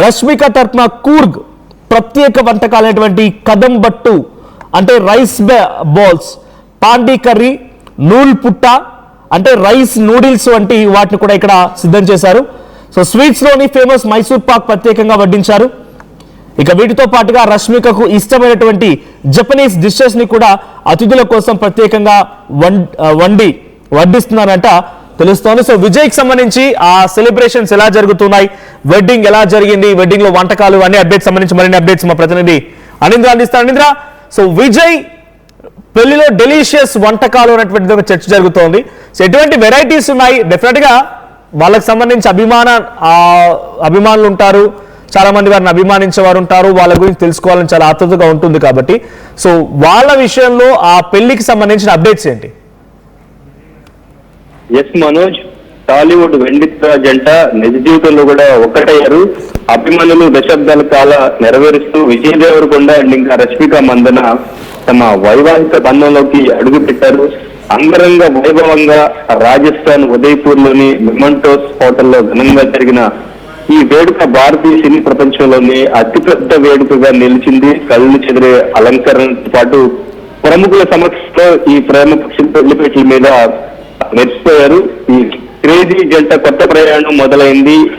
రష్మిక తరపున కూర్గ్ ప్రత్యేక వంటకాలైనటువంటి కదం బట్టు అంటే రైస్ బాల్స్, పాండీ కర్రీ, నూల్ పుట్ట అంటే రైస్ నూడిల్స్ వంటి వాటిని కూడా ఇక్కడ సిద్ధం చేశారు. సో స్వీట్స్ లోని ఫేమస్ మైసూర్ పాక్ ప్రత్యేకంగా వడ్డించారు. ఇక వీటితో పాటుగా రష్మికకు ఇష్టమైనటువంటి జపనీస్ డిషెస్ ని కూడా అతిథుల కోసం ప్రత్యేకంగా వడ్డిస్తున్నారంట తెలుస్తోంది. సో విజయ్కి సంబంధించి ఆ సెలబ్రేషన్స్ ఎలా జరుగుతున్నాయి, వెడ్డింగ్ ఎలా జరిగింది, వెడ్డింగ్ లో వంటకాలు అన్ని అప్డేట్స్ సంబంధించి మరిన్ని అప్డేట్స్ మా ప్రతినిధి అనింద్ర అందిస్తారు. అనింద్ర, సో విజయ్ పెళ్లిలో డెలిషియస్ వంటకాలు అనేటువంటి ఒక చర్చ జరుగుతోంది. సో ఎటువంటి వెరైటీస్ ఉన్నాయి? డెఫినెట్ గా వాళ్ళకి సంబంధించి అభిమానులు ఉంటారు, చాలా మంది వారిని అభిమానించేవారు ఉంటారు, వాళ్ళ గురించి తెలుసుకోవాలని చాలా ఆతృతగా ఉంటుంది కాబట్టి సో వాళ్ళ విషయంలో ఆ పెళ్లికి సంబంధించిన అప్డేట్స్ ఏంటి? ఎస్ మనోజ్, టాలీవుడ్ వెండితెర జంట నిజ జీవితంలో కూడా ఒక్కటయ్యారు. అభిమానులు దశాబ్దాల కాల నెరవేరుస్తూ విజయ్ దేవరకొండ అండ్ ఇంకా రష్మిక మందన తమ వైవాహిక బంధంలోకి అడుగు పెట్టారు. అంగరంగ వైభవంగా రాజస్థాన్ ఉదయపూర్ లోని మెమంటోస్ హోటల్లో ఘనంగా జరిగిన ఈ వేడుక భారతీయ సినీ ప్రపంచంలోని అతిపెద్ద వేడుకగా నిలిచింది. కళ్ళు చెదిరే అలంకరణతో పాటు ప్రముఖుల సమక్షంలో ఈ ప్రేమ పక్షి పెళ్లిపేటల మీద మెరిసిపోయారు. ఈ క్రేజీ జంట కొత్త ప్రయాణం మొదలైంది.